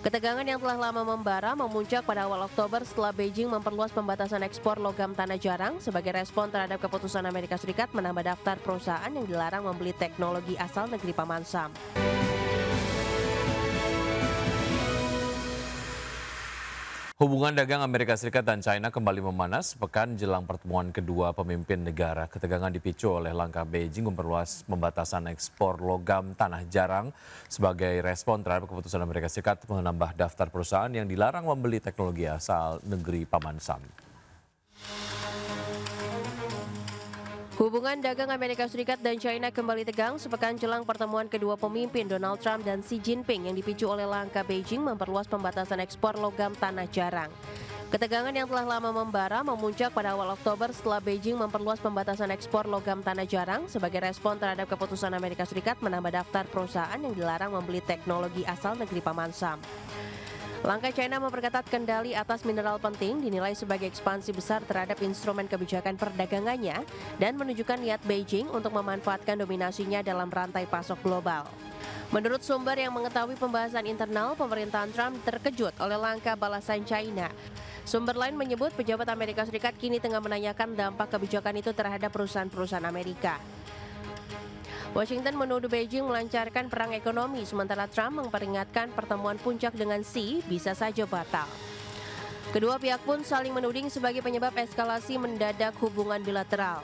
Ketegangan yang telah lama membara memuncak pada awal Oktober setelah Beijing memperluas pembatasan ekspor logam tanah jarang sebagai respon terhadap keputusan Amerika Serikat menambah daftar perusahaan yang dilarang membeli teknologi asal negeri Paman Sam. Hubungan dagang Amerika Serikat dan China kembali memanas pekan jelang pertemuan kedua pemimpin negara. Ketegangan dipicu oleh langkah Beijing memperluas pembatasan ekspor logam tanah jarang sebagai respon terhadap keputusan Amerika Serikat menambah daftar perusahaan yang dilarang membeli teknologi asal negeri Paman Sam. Hubungan dagang Amerika Serikat dan China kembali tegang sepekan jelang pertemuan kedua pemimpin Donald Trump dan Xi Jinping yang dipicu oleh langkah Beijing memperluas pembatasan ekspor logam tanah jarang. Ketegangan yang telah lama membara memuncak pada awal Oktober setelah Beijing memperluas pembatasan ekspor logam tanah jarang sebagai respon terhadap keputusan Amerika Serikat menambah daftar perusahaan yang dilarang membeli teknologi asal negeri Paman Sam. Langkah China memperketat kendali atas mineral penting dinilai sebagai ekspansi besar terhadap instrumen kebijakan perdagangannya dan menunjukkan niat Beijing untuk memanfaatkan dominasinya dalam rantai pasok global. Menurut sumber yang mengetahui pembahasan internal, pemerintahan Trump terkejut oleh langkah balasan China. Sumber lain menyebut pejabat Amerika Serikat kini tengah menanyakan dampak kebijakan itu terhadap perusahaan-perusahaan Amerika. Washington menuduh Beijing melancarkan perang ekonomi, sementara Trump memperingatkan pertemuan puncak dengan Xi bisa saja batal. Kedua pihak pun saling menuding sebagai penyebab eskalasi mendadak hubungan bilateral.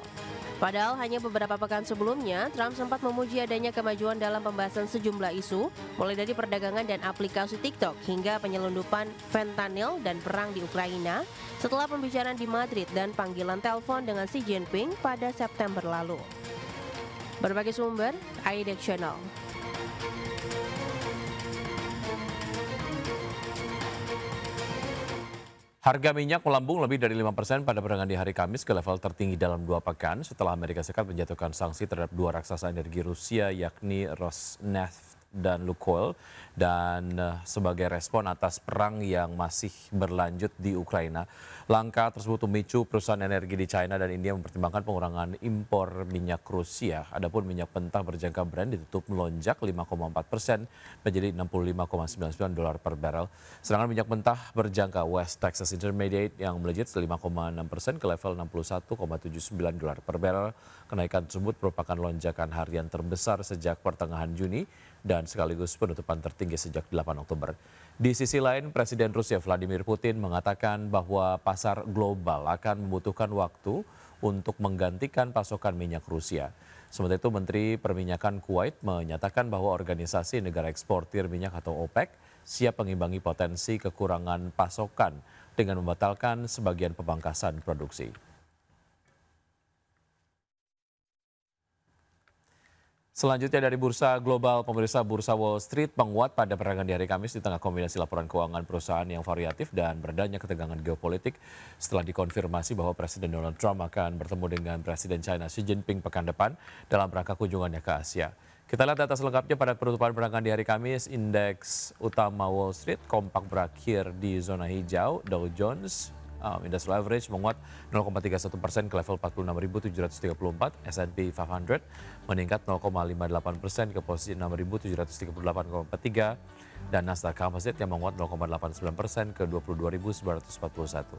Padahal hanya beberapa pekan sebelumnya, Trump sempat memuji adanya kemajuan dalam pembahasan sejumlah isu, mulai dari perdagangan dan aplikasi TikTok hingga penyelundupan fentanyl dan perang di Ukraina, setelah pembicaraan di Madrid dan panggilan telepon dengan Xi Jinping pada September lalu. Berbagai sumber, IDX Channel. Harga minyak melambung lebih dari 5% pada perdagangan di hari Kamis ke level tertinggi dalam 2 pekan setelah Amerika Serikat menjatuhkan sanksi terhadap dua raksasa energi Rusia yakni Rosneft dan Lukoil dan sebagai respon atas perang yang masih berlanjut di Ukraina. Langkah tersebut memicu perusahaan energi di China dan India mempertimbangkan pengurangan impor minyak Rusia. Adapun minyak mentah berjangka Brent ditutup melonjak 5,4% menjadi $65,99 per barel. Sedangkan minyak mentah berjangka West Texas Intermediate yang melejit 5,6% ke level $61,79 per barel. Kenaikan tersebut merupakan lonjakan harian terbesar sejak pertengahan Juni dan sekaligus penutupan tertinggi sejak 8 Oktober. Di sisi lain, Presiden Rusia Vladimir Putin mengatakan bahwa pasar global akan membutuhkan waktu untuk menggantikan pasokan minyak Rusia. Sementara itu, Menteri Perminyakan Kuwait menyatakan bahwa organisasi negara eksportir minyak atau OPEC siap mengimbangi potensi kekurangan pasokan dengan membatalkan sebagian pemangkasan produksi. Selanjutnya dari bursa global, pemirsa, bursa Wall Street menguat pada perdagangan di hari Kamis di tengah kombinasi laporan keuangan perusahaan yang variatif dan beredanya ketegangan geopolitik setelah dikonfirmasi bahwa Presiden Donald Trump akan bertemu dengan Presiden China Xi Jinping pekan depan dalam rangka kunjungannya ke Asia. Kita lihat data selengkapnya pada penutupan perdagangan di hari Kamis. Indeks utama Wall Street kompak berakhir di zona hijau. Dow Jones Industrial Average menguat 0,31% ke level 46.734, S&P 500 meningkat 0,58% ke posisi 6.738,43, dan Nasdaq Composite yang menguat 0,89% ke 22.941.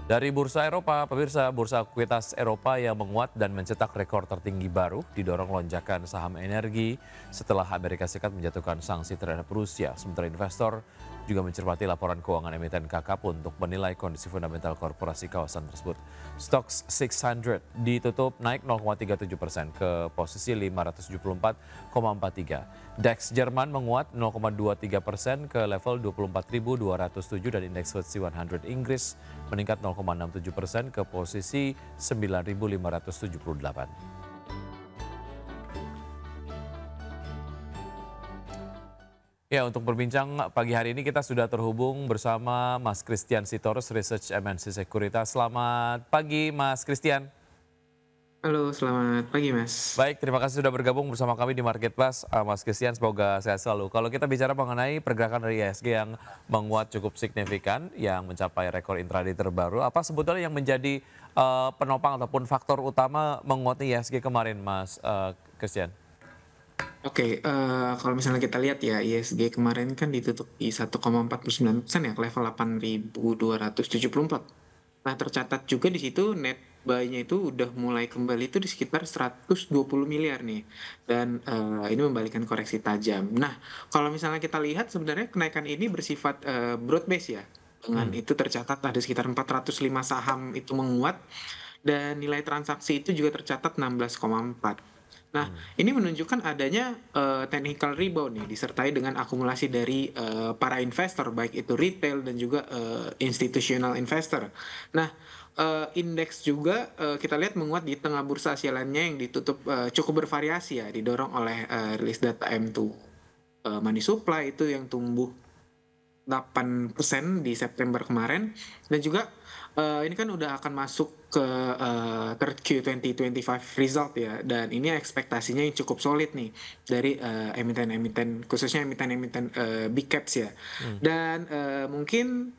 Dari bursa Eropa, pemirsa, bursa ekuitas Eropa yang menguat dan mencetak rekor tertinggi baru didorong lonjakan saham energi setelah Amerika Serikat menjatuhkan sanksi terhadap Rusia. Sementara investor juga mencermati laporan keuangan emiten KKP untuk menilai kondisi fundamental korporasi kawasan tersebut. Stoxx 600 ditutup naik 0,37% ke posisi 574,43. DAX Jerman menguat 0,23% ke level 24.207 dan indeks FTSE 100 Inggris meningkat 0,67% ke posisi 9.578. Ya, untuk berbincang pagi hari ini kita sudah terhubung bersama Mas Christian Sitorus, Research MNC Sekuritas. Selamat pagi, Mas Christian. Halo, selamat pagi Mas. Baik, terima kasih sudah bergabung bersama kami di Market Plus. Mas Christian, semoga sehat selalu. Kalau kita bicara mengenai pergerakan dari IHSG yang menguat cukup signifikan, yang mencapai rekor intraday terbaru, apa sebetulnya yang menjadi penopang ataupun faktor utama menguatnya IHSG kemarin, Mas Christian? Oke, kalau misalnya kita lihat ya, ISG kemarin kan ditutup di 1,49% ya, ke level 8.274. Nah, tercatat juga di situ net buy-nya itu udah mulai kembali itu di sekitar 120 miliar nih. Dan ini membalikan koreksi tajam. Nah, kalau misalnya kita lihat sebenarnya kenaikan ini bersifat broad base ya. Dengan Hmm. itu tercatat ada sekitar 405 saham itu menguat dan nilai transaksi itu juga tercatat 16,4. Nah, Hmm. ini menunjukkan adanya technical rebound nih disertai dengan akumulasi dari para investor baik itu retail dan juga institutional investor. Nah, indeks juga kita lihat menguat di tengah bursa Asia lainnya yang ditutup cukup bervariasi ya, didorong oleh rilis data M2 money supply itu yang tumbuh 8% di September kemarin dan juga ini kan udah akan masuk ke third Q 2025 result ya dan ini ekspektasinya yang cukup solid nih dari emiten-emiten khususnya emiten-emiten big caps ya Hmm. dan mungkin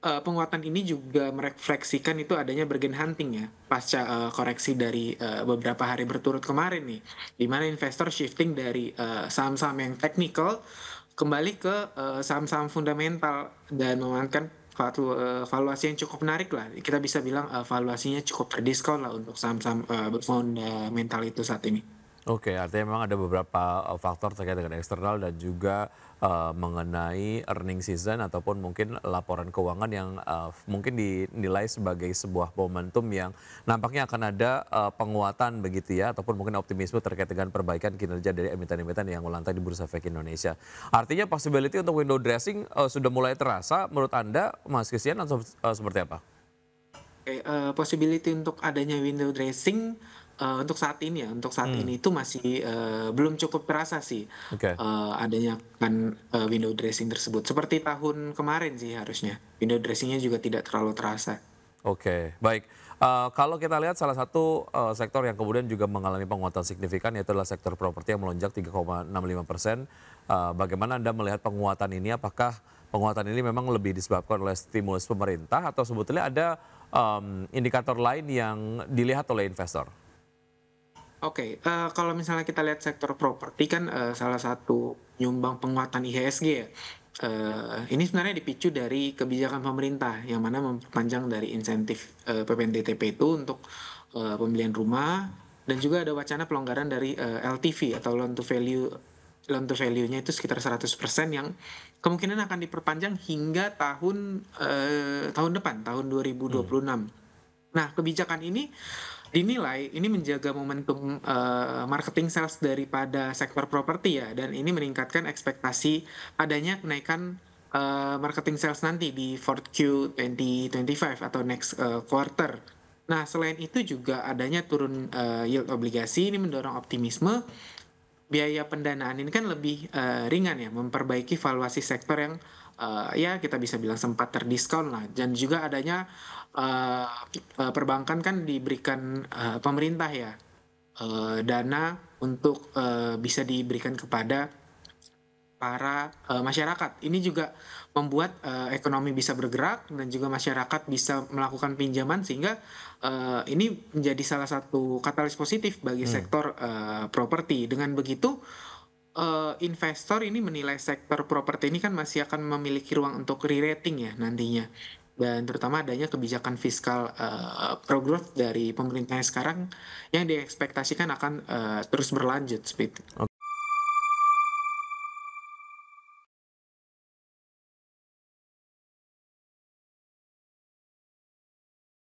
penguatan ini juga merefleksikan itu adanya bargain hunting ya pasca koreksi dari beberapa hari berturut kemarin nih di mana investor shifting dari saham-saham yang teknikal kembali ke saham-saham fundamental dan memanfaatkan valuasi yang cukup menarik lah. Kita bisa bilang valuasinya cukup terdiskon lah untuk saham-saham berfundamental itu saat ini. Oke, artinya memang ada beberapa faktor terkait dengan eksternal dan juga mengenai earning season ataupun mungkin laporan keuangan yang mungkin dinilai sebagai sebuah momentum yang nampaknya akan ada penguatan begitu ya, ataupun mungkin optimisme terkait dengan perbaikan kinerja dari emiten-emiten yang melantai di Bursa Efek Indonesia. Artinya possibility untuk window dressing sudah mulai terasa menurut Anda, Mas Christian, atau seperti apa? Oke, possibility untuk adanya window dressing untuk saat ini ya, untuk saat Hmm, ini itu masih belum cukup terasa sih oke. adanya kan window dressing tersebut. Seperti tahun kemarin sih harusnya. Window dressingnya juga tidak terlalu terasa. Oke, baik. Kalau kita lihat salah satu sektor yang kemudian juga mengalami penguatan signifikan yaitu adalah sektor properti yang melonjak 3,65%. Bagaimana Anda melihat penguatan ini? Apakah penguatan ini memang lebih disebabkan oleh stimulus pemerintah atau sebetulnya ada indikator lain yang dilihat oleh investor? Oke, kalau misalnya kita lihat sektor properti kan salah satu nyumbang penguatan IHSG ya. Ini sebenarnya dipicu dari kebijakan pemerintah yang mana memperpanjang dari insentif PPNBTP itu untuk pembelian rumah dan juga ada wacana pelonggaran dari LTV atau loan to value-nya itu sekitar 100% yang kemungkinan akan diperpanjang hingga tahun depan, tahun Hmm, 2026. Nah, kebijakan ini dinilai ini menjaga momentum marketing sales daripada sektor properti ya, dan ini meningkatkan ekspektasi adanya kenaikan marketing sales nanti di 4Q 2025 atau next quarter. Nah, selain itu juga adanya turun yield obligasi ini mendorong optimisme. Biaya pendanaan ini kan lebih ringan ya, memperbaiki valuasi sektor yang ya kita bisa bilang sempat terdiskon lah. Dan juga adanya eh, perbankan kan diberikan pemerintah ya dana untuk bisa diberikan kepada para masyarakat. Ini juga membuat ekonomi bisa bergerak dan juga masyarakat bisa melakukan pinjaman sehingga ini menjadi salah satu katalis positif bagi hmm. sektor properti. Dengan begitu investor ini menilai sektor properti ini kan masih akan memiliki ruang untuk re-rating ya nantinya. Dan terutama adanya kebijakan fiskal pro-growth dari pemerintahnya sekarang yang diekspektasikan akan terus berlanjut seperti itu.